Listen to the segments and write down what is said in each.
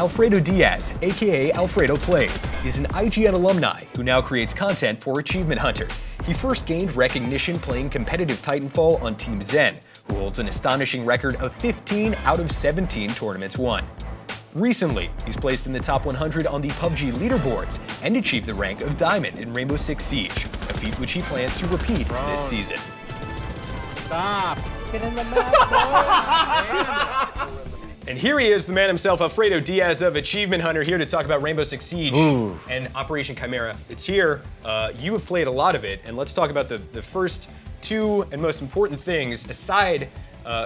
Alfredo Diaz, aka Alfredo Plays, is an IGN alumni who now creates content for Achievement Hunter. He first gained recognition playing competitive Titanfall on Team Zen, who holds an astonishing record of 15 out of 17 tournaments won. Recently, he's placed in the top 100 on the PUBG leaderboards and achieved the rank of Diamond in Rainbow Six Siege, a feat which he plans to repeat this season. Stop! Get in the map, boy. And here he is, the man himself, Alfredo Diaz of Achievement Hunter, here to talk about Rainbow Six Siege and Operation Chimera. It's here. You have played a lot of it, and let's talk about the first two and most important things aside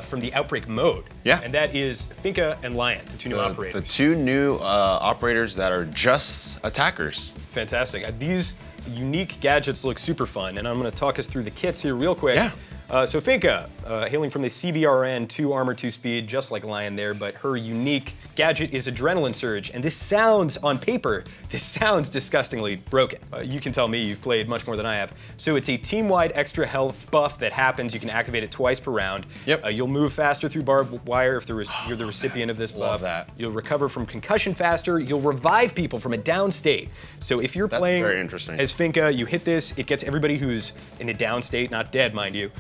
from the outbreak mode. Yeah. And that is Finka and Lion, the two new operators. The two new operators that are just attackers. Fantastic. These unique gadgets look super fun, and I'm going to talk us through the kits here real quick. Yeah. So Finka, hailing from the CBRN, 2 armor, 2 speed, just like Lion there, but her unique gadget is Adrenaline Surge, and this sounds, on paper, this sounds disgustingly broken. You can tell me, you've played much more than I have. So it's a team-wide extra health buff that happens. You can activate it twice per round. Yep. You'll move faster through barbed wire if you're the recipient of this buff. Love that. You'll recover from concussion faster. You'll revive people from a down state. So if you're playing very interesting. as Finka, you hit this, it gets everybody who's in a down state, not dead, mind you,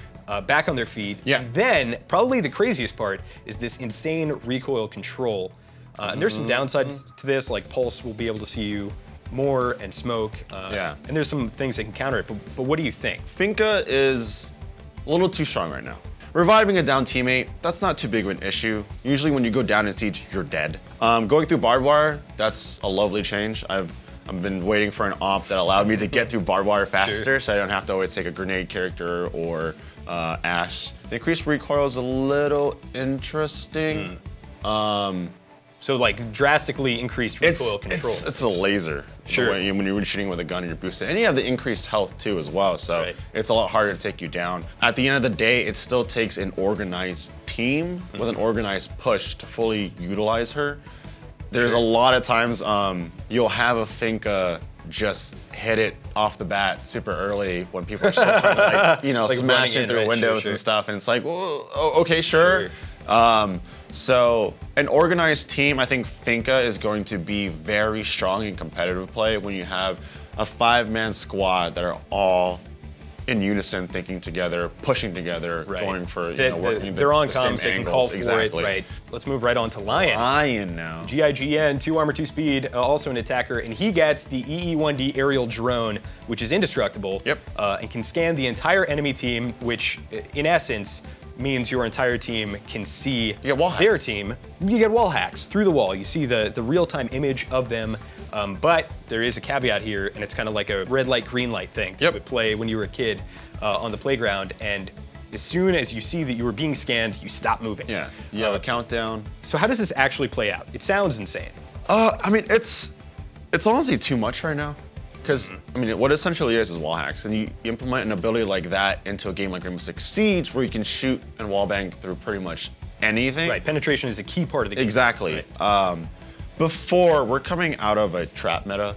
back on their feet. Yeah. And then, probably the craziest part is this insane recoil control. And there's some downsides to this, like Pulse will be able to see you more and smoke. Yeah. And there's some things that can counter it, but what do you think? Finka is a little too strong right now. Reviving a down teammate, that's not too big of an issue. Usually when you go down in Siege, you're dead. Going through barbed wire, that's a lovely change. I've been waiting for an op that allowed me to get through barbed wire faster, so I don't have to always take a grenade character or Ash. The increased recoil is a little interesting. So like drastically increased recoil control. It's a laser. Sure. When you're shooting with a gun and you're boosted. And you have the increased health too as well, so it's a lot harder to take you down. At the end of the day, it still takes an organized team with an organized push to fully utilize her. There's a lot of times you'll have a Finka just hit it off the bat super early when people are still trying to like smash it through windows and stuff, and it's like, well, okay, sure. So an organized team, I think Finka is going to be very strong in competitive play when you have a 5-man squad that are all in unison, thinking together, pushing together, going for working they're on the comms, same they can angles. call for it, right? Let's move right on to Lion. Lion now. GIGN, 2 armor, 2 speed, also an attacker, and he gets the EE-1D aerial drone, which is indestructible, and can scan the entire enemy team, which in essence means your entire team can see their team. You get wall hacks through the wall. You see the real-time image of them. But there is a caveat here, and it's kind of like a red light, green light thing you would play when you were a kid on the playground. And as soon as you see that you were being scanned, you stop moving. Yeah, you have a countdown. So how does this actually play out? It sounds insane. I mean, it's honestly too much right now. Because, I mean, what it essentially is wall hacks. And you implement an ability like that into a game like Rainbow Six Siege, where you can shoot and wallbang through pretty much anything. Right, penetration is a key part of the game. Exactly. Right. Before, we're coming out of a trap meta.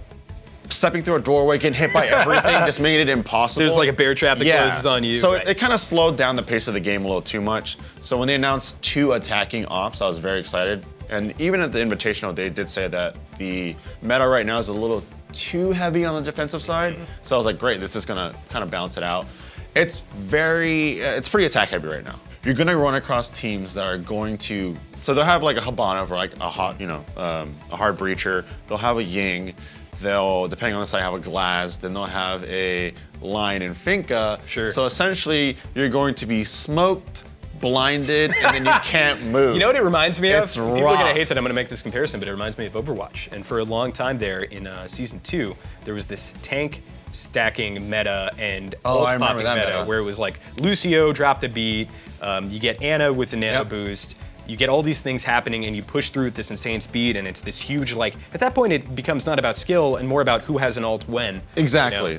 Stepping through a doorway, getting hit by everything just made it impossible. There's like a bear trap that closes on you. So it kind of slowed down the pace of the game a little too much. So when they announced 2 attacking ops, I was very excited. And even at the Invitational, they did say that the meta right now is a little too heavy on the defensive side. So I was like, great, this is gonna kind of balance it out. It's pretty attack heavy right now. You're gonna run across teams that are going to, so they'll have like a Habana or like a hot, a hard breacher. They'll have a Ying. They'll, depending on the side, have a Glass. Then they'll have a Lion and Finka. Sure. So essentially, you're going to be smoked, blinded, and then you can't move. You know what it reminds me of? It's People are rough. gonna hate that I'm gonna make this comparison, but it reminds me of Overwatch. And for a long time there in season 2, there was this tank stacking meta and ult popping meta where it was like Lucio drop the beat, you get Ana with the nano boost, you get all these things happening and you push through at this insane speed, and it's this huge, like, at that point it becomes not about skill and more about who has an ult when. Exactly.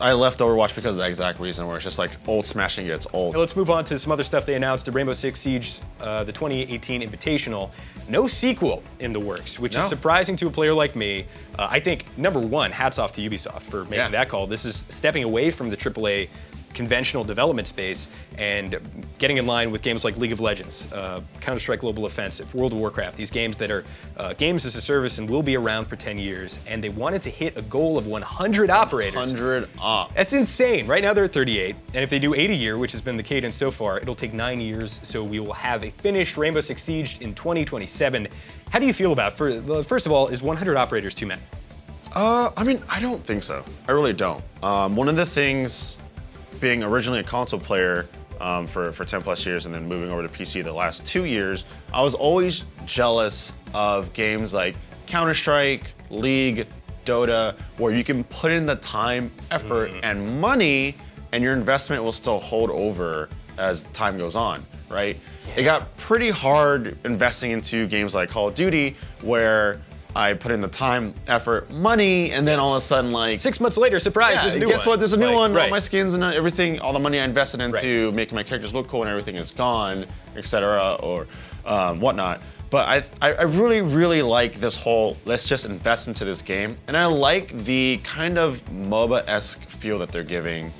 I left Overwatch because of that exact reason, where it's just like ult smashing gets ult. Let's move on to some other stuff they announced at Rainbow Six Siege, the 2018 Invitational. No sequel in the works, which is surprising to a player like me. I think, number one, hats off to Ubisoft for making that call. This is stepping away from the AAA conventional development space and getting in line with games like League of Legends, Counter-Strike Global Offensive, World of Warcraft, these games that are games as a service and will be around for 10 years. And they wanted to hit a goal of 100 operators. 100 ops. That's insane. Right now they're at 38. And if they do 8 a year, which has been the cadence so far, it'll take 9 years. So we will have a finished Rainbow Six Siege in 2027. How do you feel about it? First of all, is 100 operators too many? I mean, I don't think so. I really don't. One of the things, being originally a console player for 10 plus years and then moving over to PC the last 2 years, I was always jealous of games like Counter-Strike, League, Dota, where you can put in the time, effort, and money, and your investment will still hold over as time goes on, right? It got pretty hard investing into games like Call of Duty, where I put in the time, effort, money, and then all of a sudden, like 6 months later, surprise, there's a new one. Guess what? There's a new one. Right. All my skins and everything, all the money I invested into making my characters look cool and everything is gone, etc. or whatnot. But I really, really like this whole let's just invest into this game, and I like the kind of MOBA-esque feel that they're giving